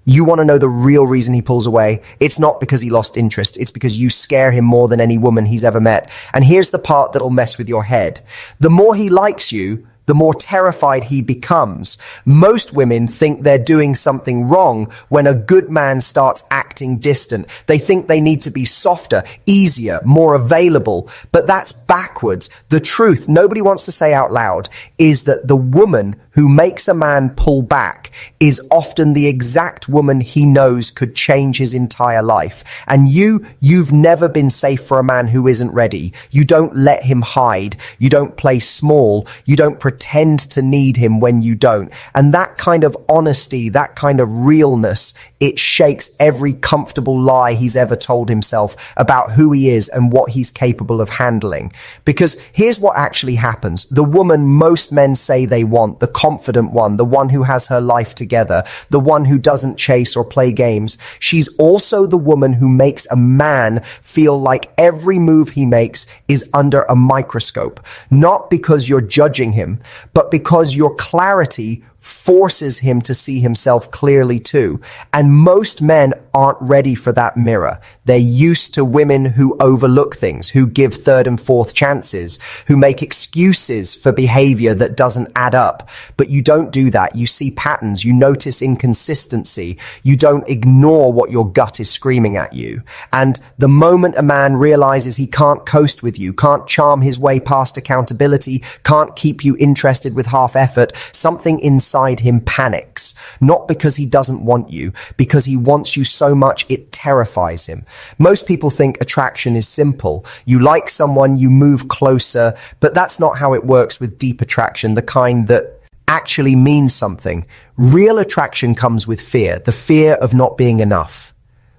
You want to know the real reason he pulls away? It's not because he lost interest. It's because you scare him more than any woman he's ever met. And here's the part that'll mess with your head. The more he likes you, the more terrified he becomes. Most women think they're doing something wrong when a good man starts acting distant. They think they need to be softer, easier, more available. But that's backwards. The truth, nobody wants to say out loud, is that the woman who makes a man pull back is often the exact woman he knows could change his entire life. And you've never been safe for a man who isn't ready. You don't let him hide. You don't play small. You don't pretend to need him when you don't. And that kind of honesty, that kind of realness, it shakes every comfortable lie he's ever told himself about who he is and what he's capable of handling. Because here's what actually happens. The woman most men say they want, the confident one, the one who has her life together, the one who doesn't chase or play games. She's also the woman who makes a man feel like every move he makes is under a microscope, not because you're judging him, but because your clarity forces him to see himself clearly too. And most men aren't ready for that mirror. They're used to women who overlook things, who give third and fourth chances, who make excuses for behavior that doesn't add up. But you don't do that. You see patterns. You notice inconsistency. You don't ignore what your gut is screaming at you. And the moment a man realizes he can't coast with you, can't charm his way past accountability, can't keep you interested with half effort, something inside him panics, not because he doesn't want you, because he wants you so much it terrifies him. Most people think attraction is simple. You like someone, you move closer, but that's not how it works with deep attraction, the kind that actually means something. Real attraction comes with fear, the fear of not being enough.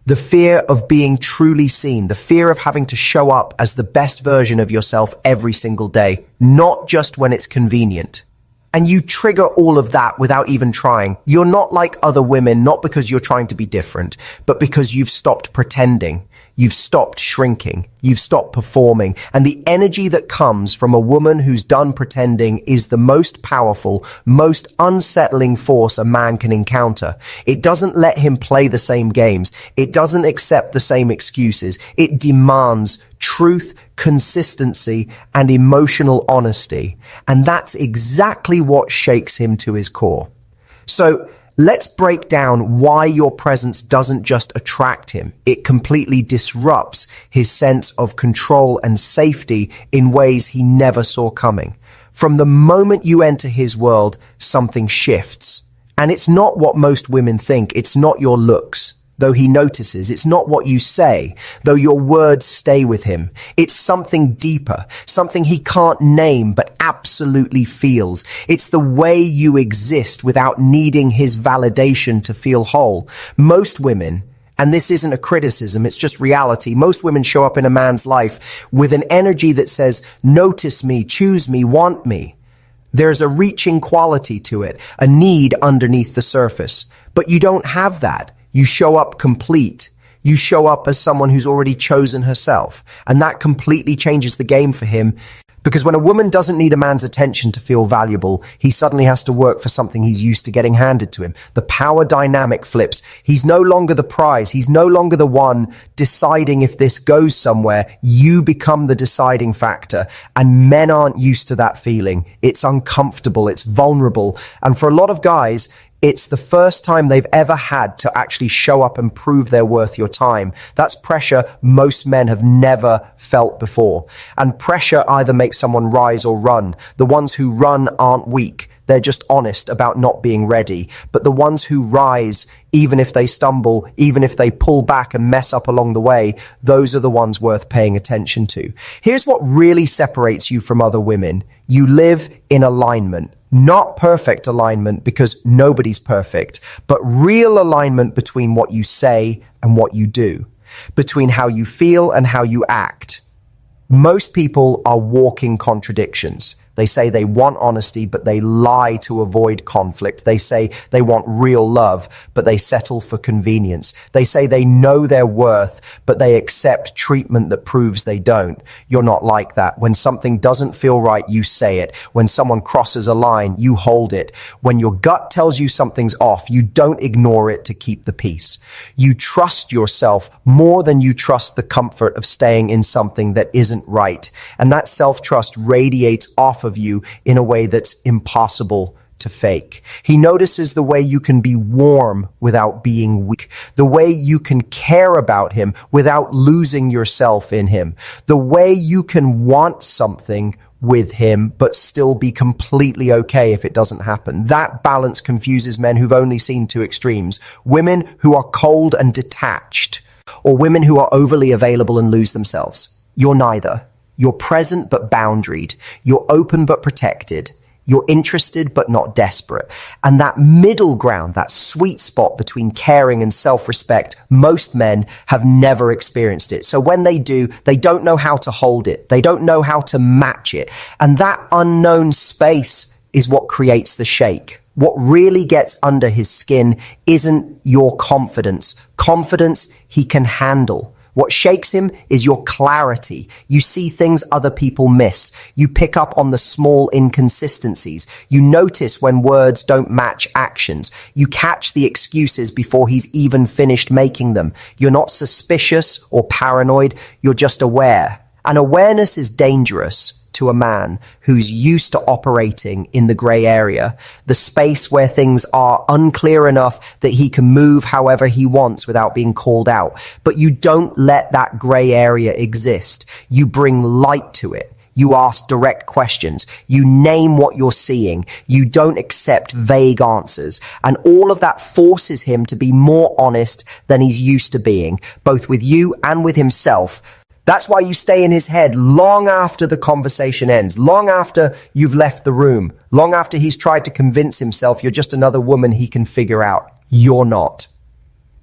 The fear of being truly seen, the fear of having to show up as the best version of yourself every single day, not just when it's convenient. And you trigger all of that without even trying. You're not like other women, not because you're trying to be different, but because you've stopped pretending. You've stopped shrinking. You've stopped performing. And the energy that comes from a woman who's done pretending is the most powerful, most unsettling force a man can encounter. It doesn't let him play the same games. It doesn't accept the same excuses. It demands truth, consistency, and emotional honesty. And that's exactly what shakes him to his core. So let's break down why your presence doesn't just attract him. It completely disrupts his sense of control and safety in ways he never saw coming. From the moment you enter his world, something shifts. And it's not what most women think. It's not your looks, though he notices. It's not what you say, though your words stay with him. It's something deeper, something he can't name but absolutely feels. It's the way you exist without needing his validation to feel whole. Most women, and this isn't a criticism, it's just reality, most women show up in a man's life with an energy that says, notice me, choose me, want me. There's a reaching quality to it, a need underneath the surface. But you don't have that. You show up complete. You show up as someone who's already chosen herself. And that completely changes the game for him. Because when a woman doesn't need a man's attention to feel valuable, he suddenly has to work for something he's used to getting handed to him. The power dynamic flips. He's no longer the prize. He's no longer the one deciding if this goes somewhere. You become the deciding factor. And men aren't used to that feeling. It's uncomfortable. It's vulnerable. And for a lot of guys, it's the first time they've ever had to actually show up and prove they're worth your time. That's pressure most men have never felt before. And pressure either makes someone rise or run. The ones who run aren't weak. They're just honest about not being ready. But the ones who rise, even if they stumble, even if they pull back and mess up along the way, those are the ones worth paying attention to. Here's what really separates you from other women. You live in alignment. Not perfect alignment, because nobody's perfect, but real alignment between what you say and what you do, between how you feel and how you act. Most people are walking contradictions. They say they want honesty, but they lie to avoid conflict. They say they want real love, but they settle for convenience. They say they know their worth, but they accept treatment that proves they don't. You're not like that. When something doesn't feel right, you say it. When someone crosses a line, you hold it. When your gut tells you something's off, you don't ignore it to keep the peace. You trust yourself more than you trust the comfort of staying in something that isn't right. And that self-trust radiates off of you in a way that's impossible to fake. He notices the way you can be warm without being weak, the way you can care about him without losing yourself in him, the way you can want something with him, but still be completely okay if it doesn't happen. That balance confuses men who've only seen two extremes: women who are cold and detached, or women who are overly available and lose themselves. You're neither. You're present but boundaried. You're open but protected. You're interested but not desperate. And that middle ground, that sweet spot between caring and self-respect, most men have never experienced it. So when they do, they don't know how to hold it. They don't know how to match it. And that unknown space is what creates the shake. What really gets under his skin isn't your confidence. Confidence he can handle. What shakes him is your clarity. You see things other people miss. You pick up on the small inconsistencies. You notice when words don't match actions. You catch the excuses before he's even finished making them. You're not suspicious or paranoid. You're just aware. And awareness is dangerous to a man who's used to operating in the gray area, the space where things are unclear enough that he can move however he wants without being called out. But you don't let that gray area exist. You bring light to it. You ask direct questions. You name what you're seeing. You don't accept vague answers. And all of that forces him to be more honest than he's used to being, both with you and with himself. That's why you stay in his head long after the conversation ends, long after you've left the room, long after he's tried to convince himself you're just another woman he can figure out. You're not.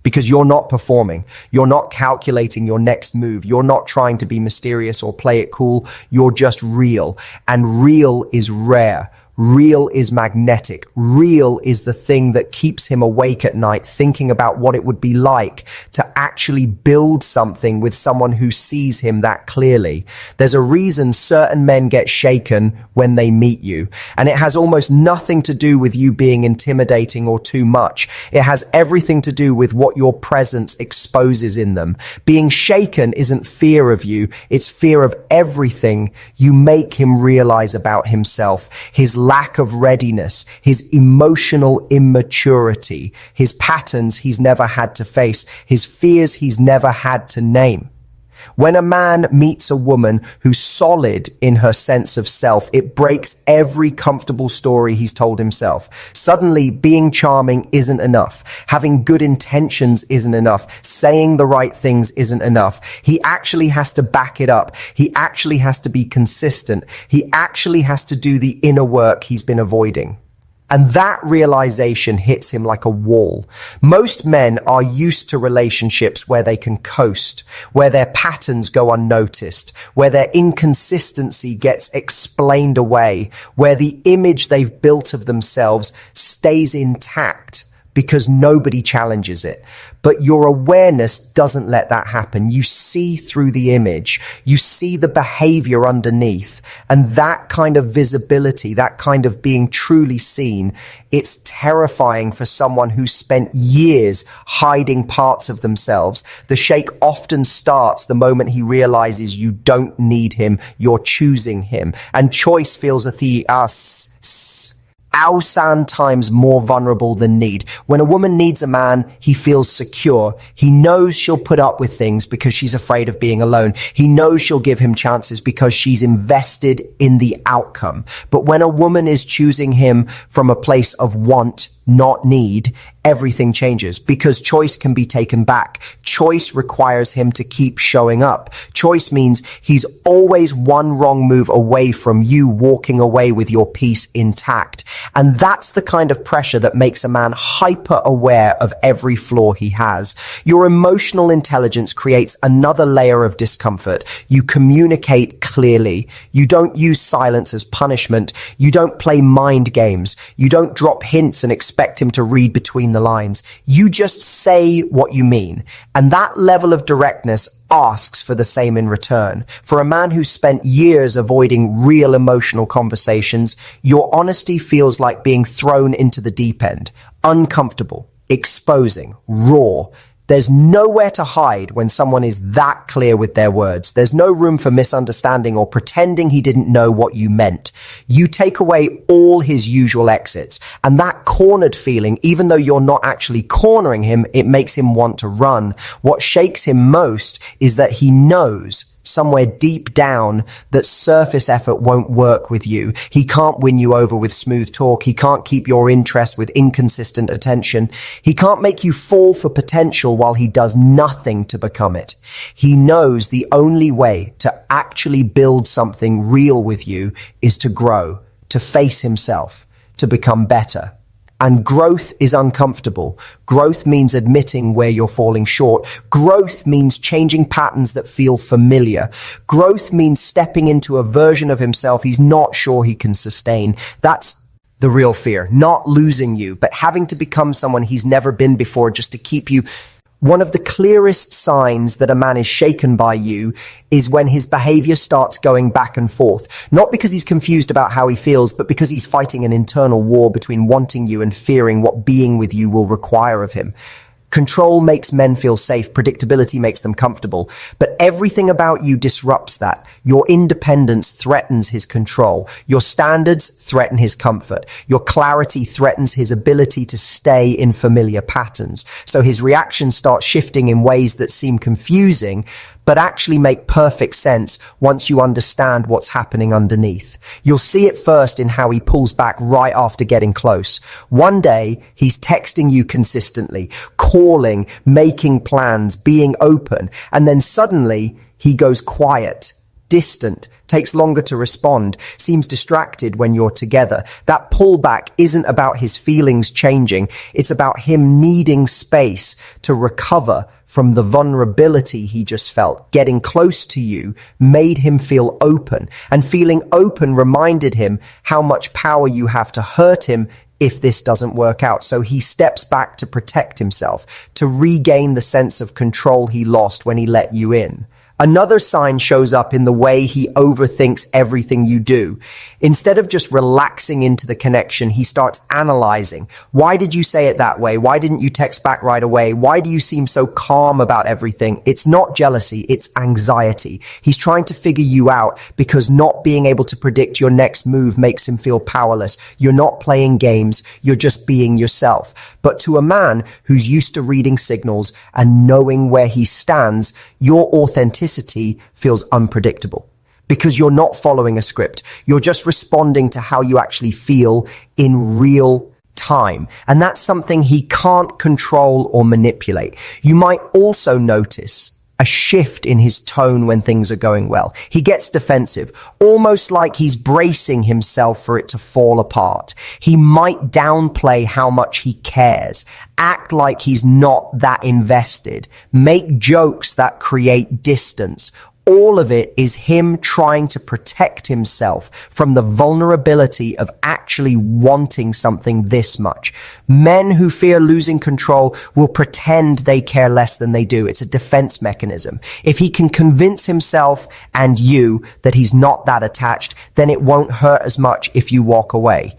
Because you're not performing. You're not calculating your next move. You're not trying to be mysterious or play it cool. You're just real. And real is rare. Real is magnetic. Real is the thing that keeps him awake at night, thinking about what it would be like to actually build something with someone who sees him that clearly. There's a reason certain men get shaken when they meet you, and it has almost nothing to do with you being intimidating or too much. It has everything to do with what your presence exposes in them. Being shaken isn't fear of you, it's fear of everything you make him realize about himself. His lack of readiness, his emotional immaturity, his patterns he's never had to face, his fears he's never had to name. When a man meets a woman who's solid in her sense of self, it breaks every comfortable story he's told himself. Suddenly, being charming isn't enough. Having good intentions isn't enough. Saying the right things isn't enough. He actually has to back it up. He actually has to be consistent. He actually has to do the inner work he's been avoiding. And that realization hits him like a wall. Most men are used to relationships where they can coast, where their patterns go unnoticed, where their inconsistency gets explained away, where the image they've built of themselves stays intact because nobody challenges it. But your awareness doesn't let that happen. You see through the image. You see the behavior underneath. And that kind of visibility, that kind of being truly seen, it's terrifying for someone who's spent years hiding parts of themselves. The shake often starts the moment he realizes you don't need him, you're choosing him. And choice feels 1,000 times more vulnerable than need. When a woman needs a man, he feels secure. He knows she'll put up with things because she's afraid of being alone. He knows she'll give him chances because she's invested in the outcome. But when a woman is choosing him from a place of want, not need, everything changes because choice can be taken back. Choice requires him to keep showing up. Choice means he's always one wrong move away from you walking away with your peace intact. And that's the kind of pressure that makes a man hyper aware of every flaw he has. Your emotional intelligence creates another layer of discomfort. You communicate clearly. You don't use silence as punishment. You don't play mind games. You don't drop hints and expect him to read between the lines. You just say what you mean. And that level of directness asks for the same in return. For a man who's spent years avoiding real emotional conversations, your honesty feels like being thrown into the deep end. Uncomfortable, exposing, raw. There's nowhere to hide when someone is that clear with their words. There's no room for misunderstanding or pretending he didn't know what you meant. You take away all his usual exits, and that cornered feeling, even though you're not actually cornering him, it makes him want to run. What shakes him most is that he knows somewhere deep down that surface effort won't work with you. He can't win you over with smooth talk. He can't keep your interest with inconsistent attention. He can't make you fall for potential while he does nothing to become it. He knows the only way to actually build something real with you is to grow, to face himself, to become better. And growth is uncomfortable. Growth means admitting where you're falling short. Growth means changing patterns that feel familiar. Growth means stepping into a version of himself he's not sure he can sustain. That's the real fear. Not losing you, but having to become someone he's never been before just to keep you. One of the clearest signs that a man is shaken by you is when his behavior starts going back and forth. Not because he's confused about how he feels, but because he's fighting an internal war between wanting you and fearing what being with you will require of him. Control makes men feel safe. Predictability makes them comfortable. But everything about you disrupts that. Your independence threatens his control. Your standards threaten his comfort. Your clarity threatens his ability to stay in familiar patterns. So his reactions start shifting in ways that seem confusing, but actually make perfect sense once you understand what's happening underneath. You'll see it first in how he pulls back right after getting close. One day, he's texting you consistently, calling, making plans, being open, and then suddenly he goes quiet, distant, takes longer to respond, seems distracted when you're together. That pullback isn't about his feelings changing. It's about him needing space to recover from the vulnerability he just felt. Getting close to you made him feel open, and feeling open reminded him how much power you have to hurt him if this doesn't work out. So he steps back to protect himself, to regain the sense of control he lost when he let you in. Another sign shows up in the way he overthinks everything you do. Instead of just relaxing into the connection, he starts analyzing. Why did you say it that way? Why didn't you text back right away? Why do you seem so calm about everything? It's not jealousy, it's anxiety. He's trying to figure you out because not being able to predict your next move makes him feel powerless. You're not playing games, you're just being yourself. But to a man who's used to reading signals and knowing where he stands, your authenticity feels unpredictable because you're not following a script. You're just responding to how you actually feel in real time. And that's something he can't control or manipulate. You might also notice a shift in his tone when things are going well. He gets defensive, almost like he's bracing himself for it to fall apart. He might downplay how much he cares, act like he's not that invested, make jokes that create distance. All of it is him trying to protect himself from the vulnerability of actually wanting something this much. Men who fear losing control will pretend they care less than they do. It's a defense mechanism. If he can convince himself and you that he's not that attached, then it won't hurt as much if you walk away.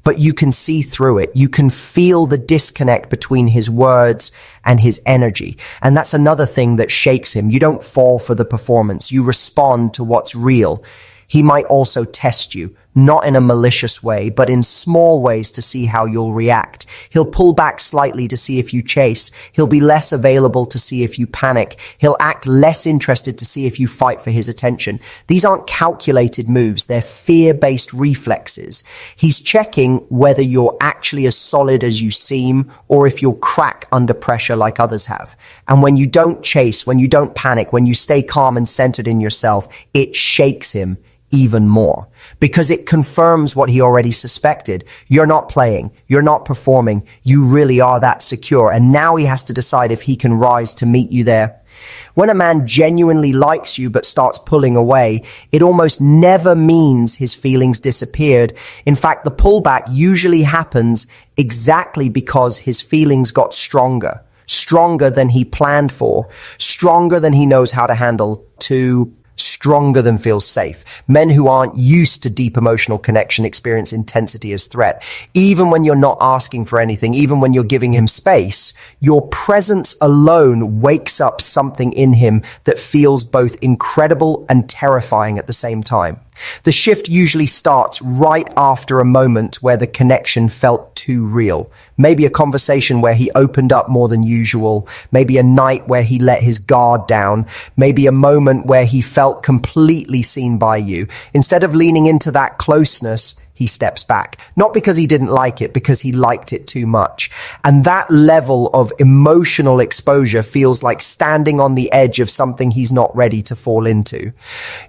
But you can see through it. You can feel the disconnect between his words and his energy. And that's another thing that shakes him. You don't fall for the performance. You respond to what's real. He might also test you, not in a malicious way, but in small ways to see how you'll react. He'll pull back slightly to see if you chase. He'll be less available to see if you panic. He'll act less interested to see if you fight for his attention. These aren't calculated moves. They're fear-based reflexes. He's checking whether you're actually as solid as you seem or if you'll crack under pressure like others have. And when you don't chase, when you don't panic, when you stay calm and centered in yourself, it shakes him even more because it confirms what he already suspected. You're not playing. You're not performing. You really are that secure. And now he has to decide if he can rise to meet you there. When a man genuinely likes you but starts pulling away, it almost never means his feelings disappeared. In fact, the pullback usually happens exactly because his feelings got stronger than he planned for, stronger than he knows how to handle, stronger than feels safe. Men who aren't used to deep emotional connection experience intensity as threat. Even when you're not asking for anything, even when you're giving him space, your presence alone wakes up something in him that feels both incredible and terrifying at the same time. The shift usually starts right after a moment where the connection felt too real. Maybe a conversation where he opened up more than usual. Maybe a night where he let his guard down. Maybe a moment where he felt completely seen by you. Instead of leaning into that closeness, he steps back. Not because he didn't like it, because he liked it too much. And that level of emotional exposure feels like standing on the edge of something he's not ready to fall into.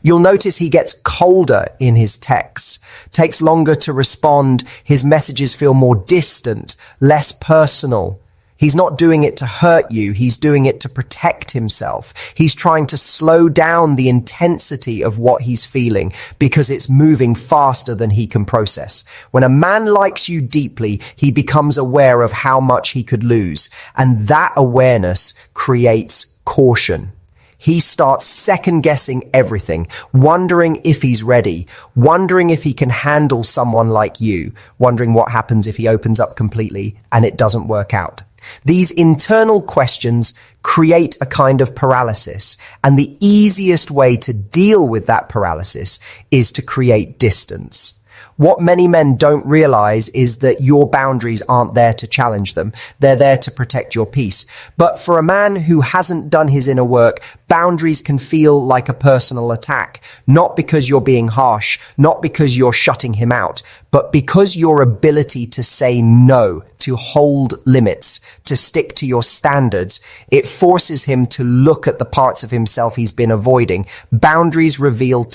You'll notice he gets colder in his texts, takes longer to respond. His messages feel more distant, less personal. He's not doing it to hurt you. He's doing it to protect himself. He's trying to slow down the intensity of what he's feeling because it's moving faster than he can process. When a man likes you deeply, he becomes aware of how much he could lose. And that awareness creates caution. He starts second-guessing everything, wondering if he's ready, wondering if he can handle someone like you, wondering what happens if he opens up completely and it doesn't work out. These internal questions create a kind of paralysis, and the easiest way to deal with that paralysis is to create distance. What many men don't realize is that your boundaries aren't there to challenge them. They're there to protect your peace. But for a man who hasn't done his inner work, boundaries can feel like a personal attack, not because you're being harsh, not because you're shutting him out, but because your ability to say no, to hold limits, to stick to your standards, it forces him to look at the parts of himself he's been avoiding. Boundaries reveal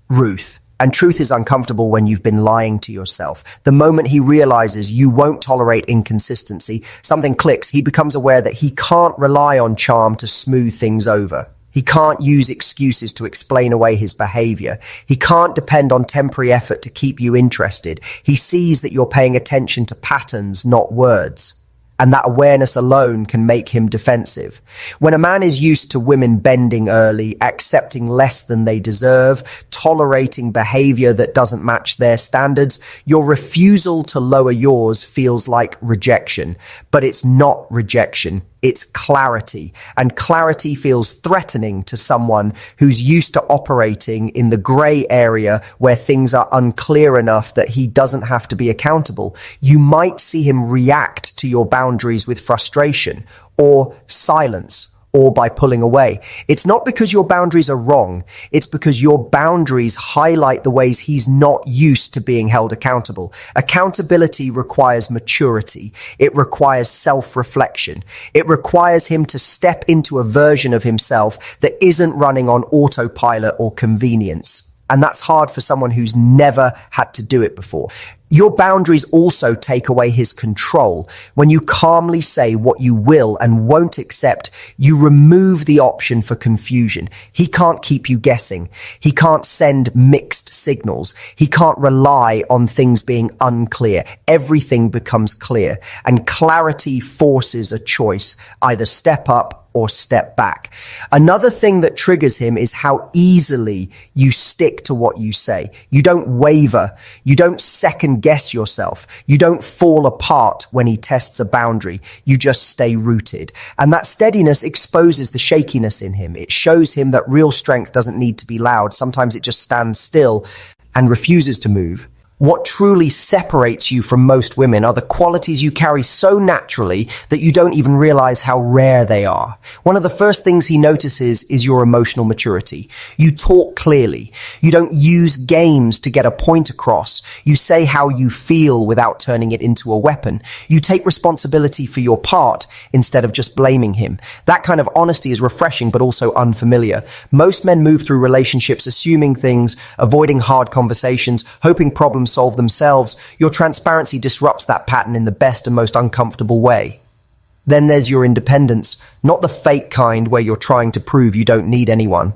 Ruth. And truth is uncomfortable when you've been lying to yourself. The moment he realizes you won't tolerate inconsistency, something clicks. He becomes aware that he can't rely on charm to smooth things over. He can't use excuses to explain away his behavior. He can't depend on temporary effort to keep you interested. He sees that you're paying attention to patterns, not words. And that awareness alone can make him defensive. When a man is used to women bending early, accepting less than they deserve, tolerating behavior that doesn't match their standards, your refusal to lower yours feels like rejection. But it's not rejection. It's clarity. And clarity feels threatening to someone who's used to operating in the gray area where things are unclear enough that he doesn't have to be accountable. You might see him react to your boundaries with frustration or silence, or by pulling away. It's not because your boundaries are wrong. It's because your boundaries highlight the ways he's not used to being held accountable. Accountability requires maturity. It requires self-reflection. It requires him to step into a version of himself that isn't running on autopilot or convenience. And that's hard for someone who's never had to do it before. Your boundaries also take away his control. When you calmly say what you will and won't accept, you remove the option for confusion. He can't keep you guessing. He can't send mixed signals. He can't rely on things being unclear. Everything becomes clear, and clarity forces a choice, either step up or step back. Another thing that triggers him is how easily you stick to what you say. You don't waver. You don't second guess yourself. You don't fall apart when he tests a boundary. You just stay rooted. And that steadiness exposes the shakiness in him. It shows him that real strength doesn't need to be loud. Sometimes it just stands still and refuses to move. What truly separates you from most women are the qualities you carry so naturally that you don't even realize how rare they are. One of the first things he notices is your emotional maturity. You talk clearly. You don't use games to get a point across. You say how you feel without turning it into a weapon. You take responsibility for your part instead of just blaming him. That kind of honesty is refreshing but also unfamiliar. Most men move through relationships assuming things, avoiding hard conversations, hoping problems solve themselves. Your transparency disrupts that pattern in the best and most uncomfortable way. Then there's your independence, not the fake kind where you're trying to prove you don't need anyone,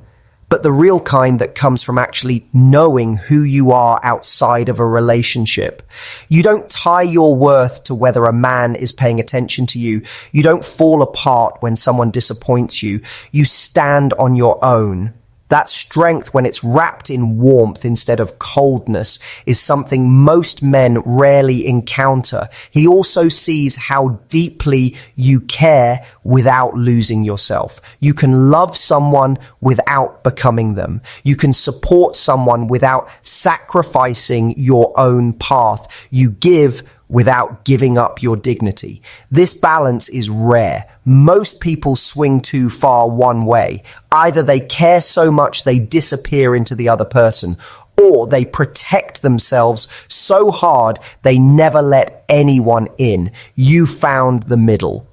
but the real kind that comes from actually knowing who you are outside of a relationship. You don't tie your worth to whether a man is paying attention to you. You don't fall apart when someone disappoints you. You stand on your own. That strength, when it's wrapped in warmth instead of coldness, is something most men rarely encounter. He also sees how deeply you care without losing yourself. You can love someone without becoming them. You can support someone without sacrificing your own path. You give without giving up your dignity. This balance is rare. Most people swing too far one way. Either they care so much they disappear into the other person, or they protect themselves so hard they never let anyone in. You found the middle.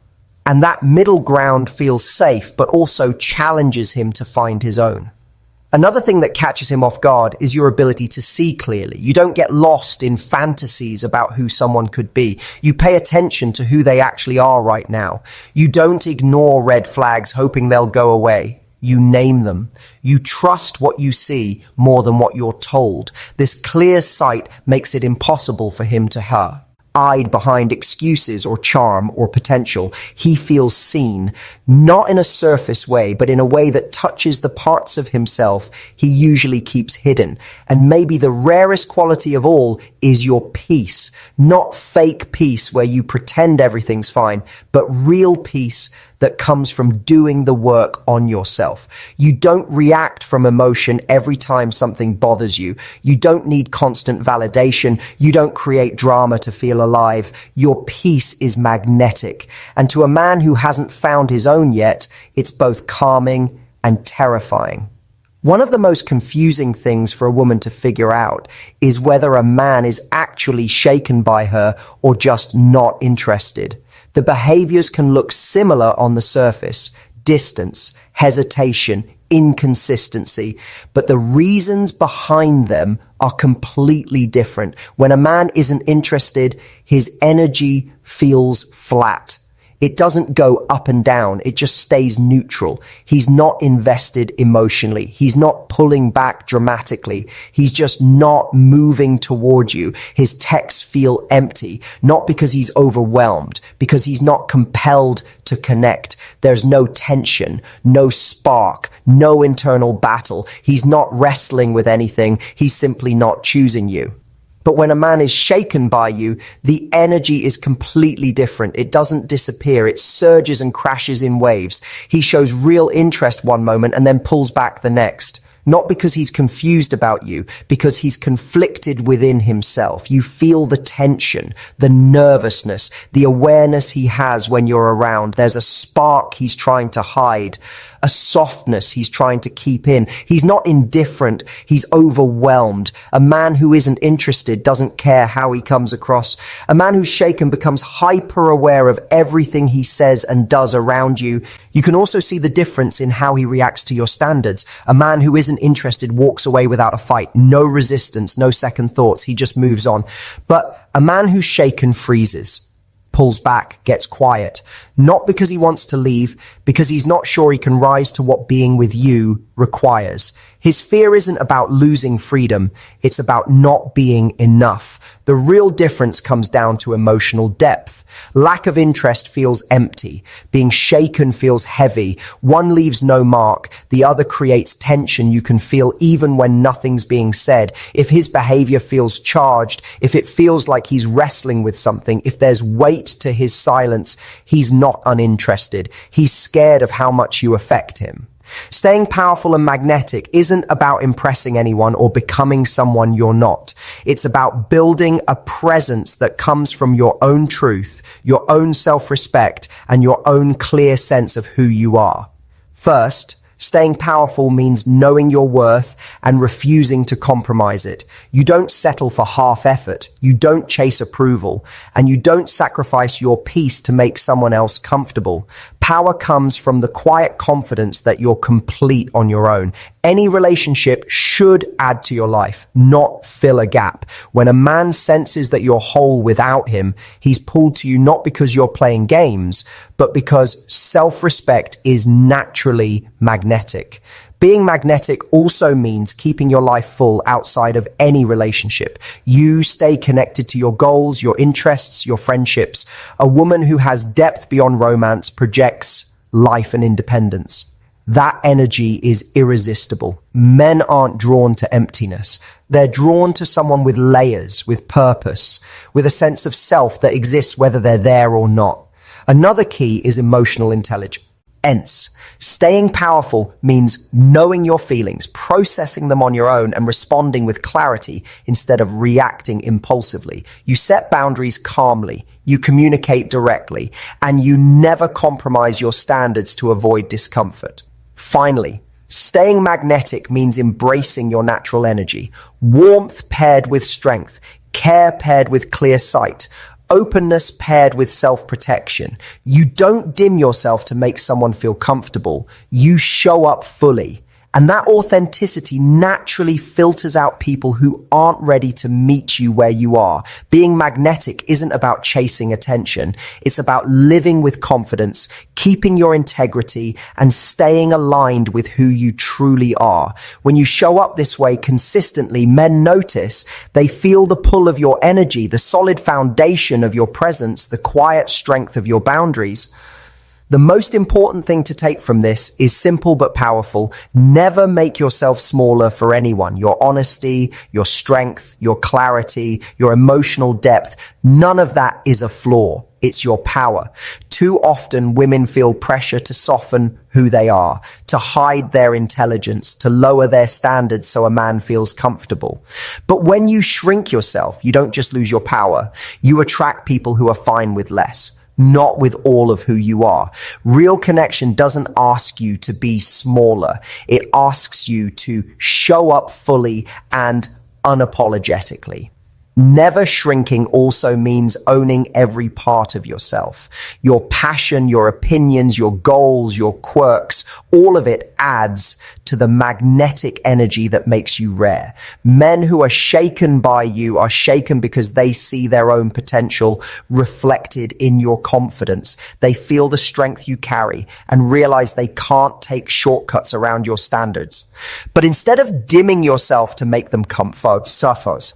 And that middle ground feels safe, but also challenges him to find his own. Another thing that catches him off guard is your ability to see clearly. You don't get lost in fantasies about who someone could be. You pay attention to who they actually are right now. You don't ignore red flags hoping they'll go away. You name them. You trust what you see more than what you're told. This clear sight makes it impossible for him to hide behind excuses or charm or potential. He feels seen, not in a surface way, but in a way that touches the parts of himself he usually keeps hidden. And maybe the rarest quality of all is your peace. Not fake peace where you pretend everything's fine, but real peace that comes from doing the work on yourself. You don't react from emotion every time something bothers you. You don't need constant validation. You don't create drama to feel alive. Your peace is magnetic. And to a man who hasn't found his own yet, it's both calming and terrifying. One of the most confusing things for a woman to figure out is whether a man is actually shaken by her or just not interested. The behaviors can look similar on the surface: distance, hesitation, inconsistency, but the reasons behind them are completely different. When a man isn't interested, his energy feels flat. It doesn't go up and down. It just stays neutral. He's not invested emotionally. He's not pulling back dramatically. He's just not moving toward you. His texts feel empty, not because he's overwhelmed, because he's not compelled to connect. There's no tension, no spark, no internal battle. He's not wrestling with anything. He's simply not choosing you. But when a man is shaken by you, the energy is completely different. It doesn't disappear. It surges and crashes in waves. He shows real interest one moment and then pulls back the next. Not because he's confused about you, because he's conflicted within himself. You feel the tension, the nervousness, the awareness he has when you're around. There's a spark he's trying to hide, a softness he's trying to keep in. He's not indifferent, he's overwhelmed. A man who isn't interested doesn't care how he comes across. A man who's shaken becomes hyper aware of everything he says and does around you. You can also see the difference in how he reacts to your standards. A man who isn't interested walks away without a fight. No resistance, no second thoughts. He just moves on. But a man who's shaken freezes, pulls back, gets quiet. Not because he wants to leave, because he's not sure he can rise to what being with you requires. His fear isn't about losing freedom. It's about not being enough. The real difference comes down to emotional depth. Lack of interest feels empty. Being shaken feels heavy. One leaves no mark. The other creates tension you can feel even when nothing's being said. If his behavior feels charged, if it feels like he's wrestling with something, if there's weight to his silence, he's not uninterested. He's scared of how much you affect him. Staying powerful and magnetic isn't about impressing anyone or becoming someone you're not. It's about building a presence that comes from your own truth, your own self-respect, and your own clear sense of who you are. First, staying powerful means knowing your worth and refusing to compromise it. You don't settle for half effort. You don't chase approval, and you don't sacrifice your peace to make someone else comfortable. Power comes from the quiet confidence that you're complete on your own. Any relationship should add to your life, not fill a gap. When a man senses that you're whole without him, he's pulled to you not because you're playing games, but because self-respect is naturally magnetic. Being magnetic also means keeping your life full outside of any relationship. You stay connected to your goals, your interests, your friendships. A woman who has depth beyond romance projects life and independence. That energy is irresistible. Men aren't drawn to emptiness. They're drawn to someone with layers, with purpose, with a sense of self that exists whether they're there or not. Another key is emotional intelligence. Staying powerful means knowing your feelings, processing them on your own, and responding with clarity instead of reacting impulsively. You set boundaries calmly, you communicate directly, and you never compromise your standards to avoid discomfort. Finally, staying magnetic means embracing your natural energy, warmth paired with strength, care paired with clear sight, openness paired with self-protection. You don't dim yourself to make someone feel comfortable. You show up fully. And that authenticity naturally filters out people who aren't ready to meet you where you are. Being magnetic isn't about chasing attention. It's about living with confidence, keeping your integrity, and staying aligned with who you truly are. When you show up this way consistently, men notice. They feel the pull of your energy, the solid foundation of your presence, the quiet strength of your boundaries. The most important thing to take from this is simple but powerful. Never make yourself smaller for anyone. Your honesty, your strength, your clarity, your emotional depth, none of that is a flaw. It's your power. Too often women feel pressure to soften who they are, to hide their intelligence, to lower their standards so a man feels comfortable. But when you shrink yourself, you don't just lose your power. You attract people who are fine with less. Not with all of who you are. Real connection doesn't ask you to be smaller. It asks you to show up fully and unapologetically. Never shrinking also means owning every part of yourself. Your passion, your opinions, your goals, your quirks, all of it adds to the magnetic energy that makes you rare. Men who are shaken by you are shaken because they see their own potential reflected in your confidence. They feel the strength you carry and realize they can't take shortcuts around your standards. But instead of dimming yourself to make them suffers,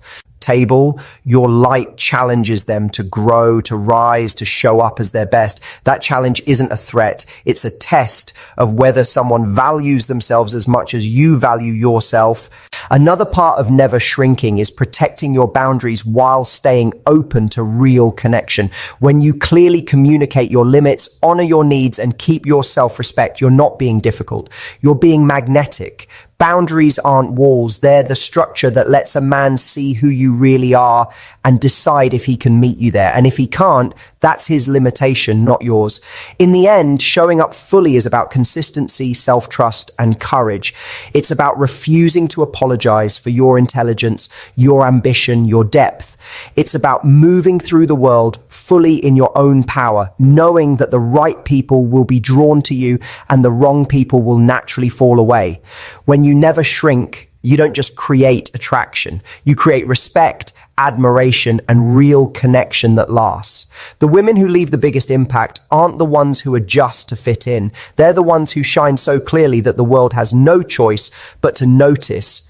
your light challenges them to grow, to rise, to show up as their best. That challenge isn't a threat. It's a test of whether someone values themselves as much as you value yourself. Another part of never shrinking is protecting your boundaries while staying open to real connection. When you clearly communicate your limits, honor your needs, and keep your self-respect, you're not being difficult. You're being magnetic. Boundaries aren't walls. They're the structure that lets a man see who you really are and decide if he can meet you there. And if he can't, that's his limitation, not yours. In the end, showing up fully is about consistency, self-trust, and courage. It's about refusing to apologize for your intelligence, your ambition, your depth. It's about moving through the world fully in your own power, knowing that the right people will be drawn to you and the wrong people will naturally fall away. When you never shrink, you don't just create attraction. You create respect, admiration, and real connection that lasts. The women who leave the biggest impact aren't the ones who adjust to fit in. They're the ones who shine so clearly that the world has no choice but to notice